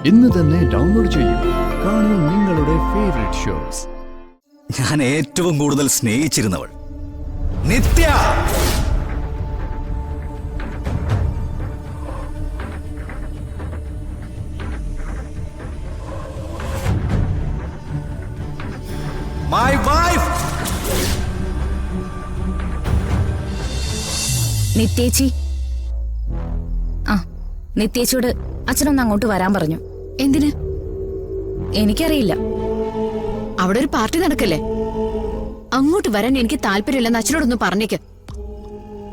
ഇന്ന് തന്നെ ഡൗൺലോഡ് ചെയ്യൂ. കാണൂ നിങ്ങളുടെ ഫേവറേറ്റ് ഷോസ്. ഞാൻ ഏറ്റവും കൂടുതൽ സ്നേഹിച്ചിരുന്നവൾ നിത്യ. My wife. നിത്യേച്ചി, നിത്യേച്ചിയോട് അച്ഛനൊന്ന് അങ്ങോട്ട് വരാൻ പറഞ്ഞു. എന്തിന്? എനിക്കറിയില്ല. അവിടെ ഒരു പാർട്ടി നടക്കല്ലേ, അങ്ങോട്ട് വരാൻ എനിക്ക് താല്പര്യമില്ലെന്ന് അച്ഛനോടൊന്ന് പറഞ്ഞേക്ക്.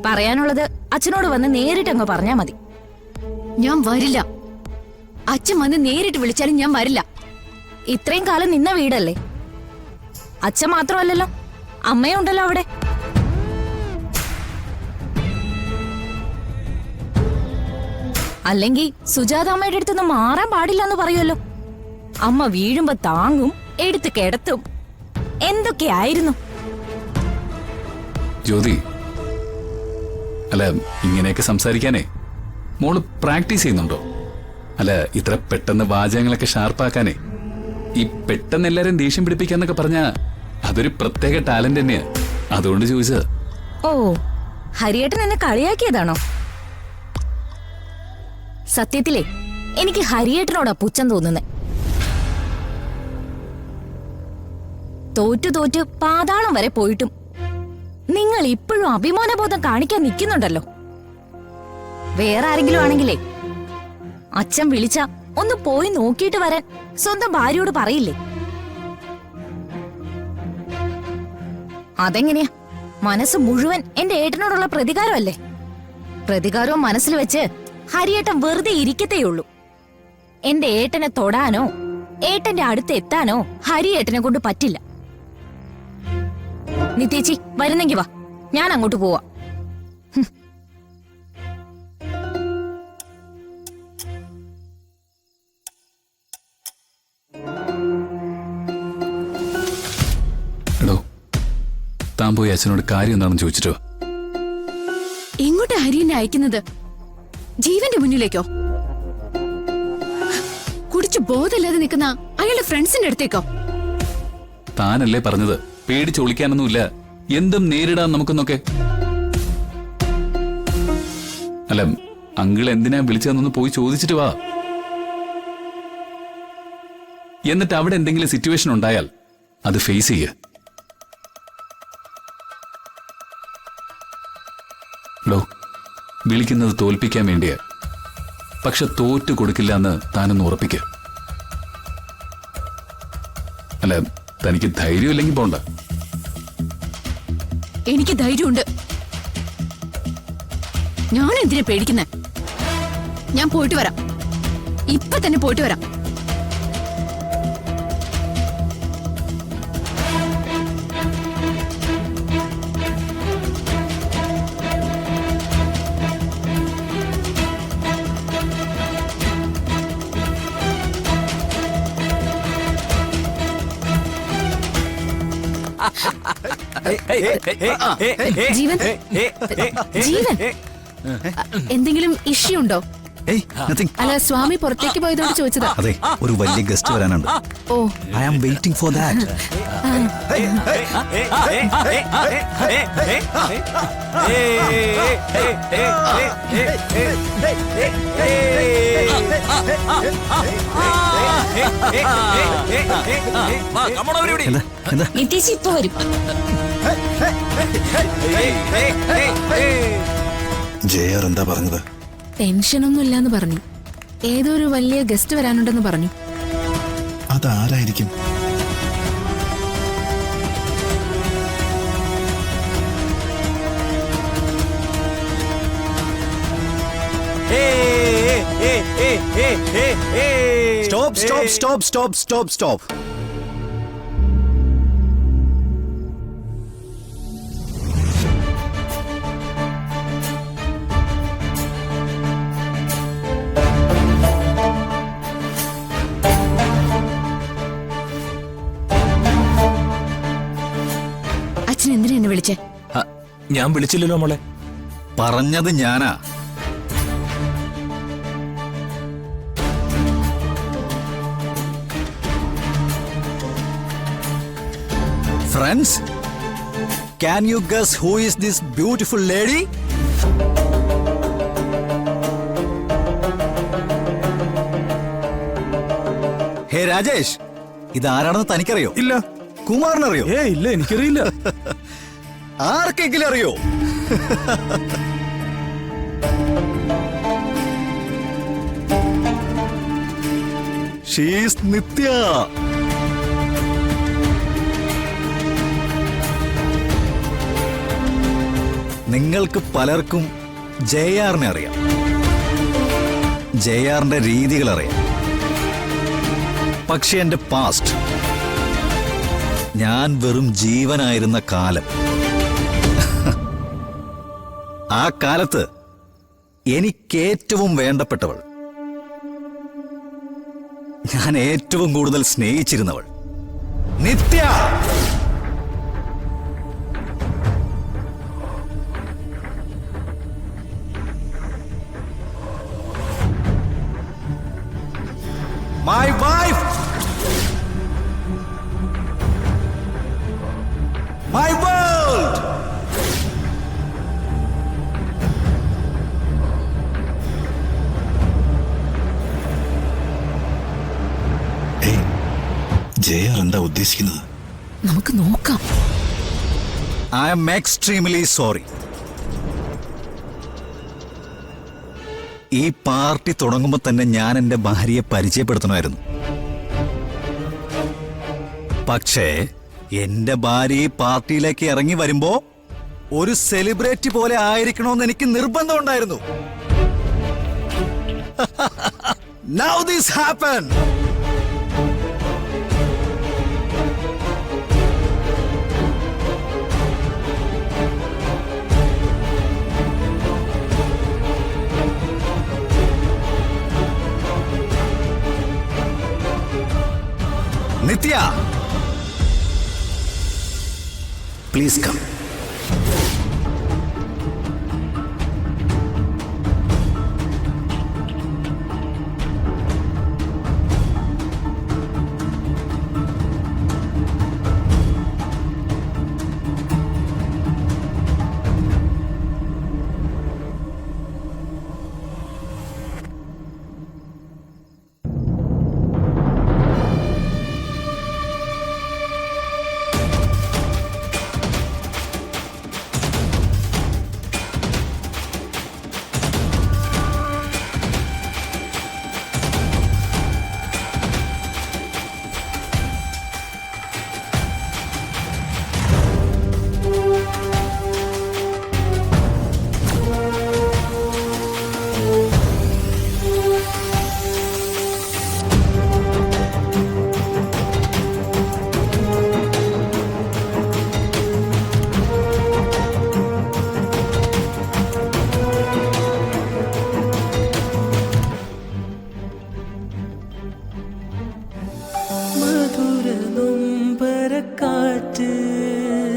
പറയാനുള്ളത് അച്ഛനോട് വന്ന് നേരിട്ട് അങ്ങ് പറഞ്ഞാ മതി. ഞാൻ വരില്ല. അച്ഛൻ വന്ന് നേരിട്ട് വിളിച്ചാലും ഞാൻ വരില്ല. ഇത്രയും കാലം നിന്ന വീടല്ലേ, അച്ഛൻ മാത്രമല്ലല്ലോ, അമ്മയുണ്ടല്ലോ അവിടെ. അല്ലെങ്കിൽ സുജാതാമ്മയുടെ അടുത്തൊന്ന് മാറാൻ പാടില്ല എന്ന് പറയുമല്ലോ. അമ്മ വീഴുമ്പോ താങ്ങും, എടുത്ത് കിടത്തും, എന്തൊക്കെയായിരുന്നു. ജ്യോതി, അല്ല ഇങ്ങനെയൊക്കെ സംസാരിക്കാനേ മോള് പ്രാക്ടീസ് ചെയ്യുന്നുണ്ടോ? അല്ല ഇത്ര പെട്ടെന്ന് വാചകങ്ങളൊക്കെ ഷാർപ്പാക്കാനേ, ഈ പെട്ടെന്ന് എല്ലാരും ദേഷ്യം പിടിപ്പിക്കാന്നൊക്കെ പറഞ്ഞാ അതൊരു പ്രത്യേക ടാലന്റ് തന്നെയാ. അതുകൊണ്ട് ചോദിച്ചത്. ഓ, ഹരിയേട്ടൻ എന്നെ കളിയാക്കിയതാണോ? സത്യത്തിലേ എനിക്ക് ഹരിയേട്ടനോടാ പുച്ഛം തോന്നുന്നേ. തോറ്റു തോറ്റ് പാതാളം വരെ പോയിട്ടും നിങ്ങൾ ഇപ്പോഴും അഭിമാനബോധം കാണിക്കാൻ നിൽക്കുന്നുണ്ടല്ലോ. വേറെ ആരെങ്കിലും ആണെങ്കിലേ അച്ഛൻ വിളിച്ച ഒന്ന് പോയി നോക്കിയിട്ട് വരാൻ സ്വന്തം ഭാര്യയോട് പറയില്ലേ? അതെങ്ങനെയാ? മനസ്സ് മുഴുവൻ എന്റെ ഏട്ടനോടുള്ള പ്രതികാരമല്ലേ. പ്രതികാരവും മനസ്സിൽ വെച്ച് ഹരിയേട്ടൻ വെറുതെ ഇരിക്കത്തേയുള്ളൂ. എന്റെ ഏട്ടനെ തൊടാനോ ഏട്ടന്റെ അടുത്ത് എത്താനോ ഹരിയേട്ടനെ കൊണ്ട് പറ്റില്ല. നിത്യേച്ചി വരുന്നെങ്കി വാ, ഞാൻ അങ്ങോട്ട് പോവാ. എടോ, താൻ പോയി അച്ഛനോട് കാര്യം എന്താണെന്ന് ചോദിച്ചിട്ടോ? എങ്ങോട്ടാ ഹരിയെന്നെ അയക്കുന്നത്? ജീവന്റെ മുന്നിലേക്കോ? കുടിച്ചു ബോധമില്ലാതെ നിൽക്കുന്ന അയാളുടെ ഫ്രണ്ട്സിന്റെ അടുത്തേക്കോ? താനല്ലേ പറഞ്ഞത് പേടിച്ചൊളിക്കാനൊന്നുമില്ല, എന്തും നേരിടാൻ നമുക്കെന്നൊക്കെ. അല്ല അങ്കിൾ എന്തിനാ വിളിച്ചതെന്നൊന്ന് പോയി ചോദിച്ചിട്ട് വാ. എന്നിട്ട് അവിടെ എന്തെങ്കിലും സിറ്റുവേഷൻ ഉണ്ടായാൽ അത് ഫേസ് ചെയ്യ. ലോ, വിളിക്കുന്നത് തോൽപ്പിക്കാൻ വേണ്ടിയാ, പക്ഷെ തോറ്റു കൊടുക്കില്ല എന്ന് താനൊന്ന് ഉറപ്പിക്ക. അല്ല തനിക്ക് ധൈര്യമില്ലെങ്കിൽ പോണ്ട. എനിക്ക് ധൈര്യമുണ്ട്. ഞാൻ എന്തിനാ പേടിക്കുന്നേ? ഞാൻ പോയിട്ട് വരാം, ഇപ്പൊ തന്നെ പോയിട്ട് വരാം. ജീവൻ, ജീവൻ, എന്തെങ്കിലും ഇഷ്യൂ ഉണ്ടോ? അല്ല സ്വാമി പുറത്തേക്ക് പോയതോട് ചോദിച്ചതാ. അതെ, ഒരു വലിയ ഗസ്റ്റ് വരാനുണ്ട്. Oh, I am waiting for that. നിത്യേച്ചി ഇപ്പൊ വരും. ജയർ എന്താ പറഞ്ഞത്? ടെൻഷനൊന്നും ഇല്ലാന്ന് പറഞ്ഞു. ഏതോ ഒരു വലിയ ഗസ്റ്റ് വരാനുണ്ടെന്ന് പറഞ്ഞു. അതാരായിരിക്കും? Stop stop stop stop stop stop. അച്ഛൻ എന്തിനാ എന്നെ വിളിച്ചേ? ഞാൻ വിളിച്ചില്ലല്ലോ മോളെ. പറഞ്ഞത് ഞാനാ. Friends, can you guess who is this beautiful lady? ഹേ രാജേഷ്, ഇതാരാണെന്ന് തനിക്കറിയോ? ഇല്ല. കുമാറിനറിയോ? ഇല്ല, എനിക്കറിയില്ല. ആർക്കെങ്കിലും അറിയോ? ഷീസ് നിത്യ. നിങ്ങൾക്ക് പലർക്കും ജെആറിനെ അറിയാം, ജെആറിന്റെ രീതികൾ അറിയാം. പക്ഷെ എന്റെ പാസ്റ്റ്, ഞാൻ വെറും ജീവനായിരുന്ന കാലം, ആ കാലത്ത് എനിക്കേറ്റവും വേണ്ടപ്പെട്ടവൾ, ഞാൻ ഏറ്റവും കൂടുതൽ സ്നേഹിച്ചിരുന്നവൾ നിത്യ. My wife, my world. Jair എന്താ ഉദ്ദേശിക്കുന്നത്? നമുക്ക് നോക്കാം. I am extremely sorry. ഈ പാർട്ടി തുടങ്ങുമ്പോൾ തന്നെ ഞാൻ എന്റെ ഭാര്യയെ പരിചയപ്പെടുത്തണമായിരുന്നു. പക്ഷേ എന്റെ ഭാര്യ ഈ പാർട്ടിയിലേക്ക് ഇറങ്ങി വരുമ്പോ ഒരു സെലിബ്രിറ്റി പോലെ ആയിരിക്കണമെന്ന് എനിക്ക് നിർബന്ധമുണ്ടായിരുന്നു. Now this happened. Nitya, please come.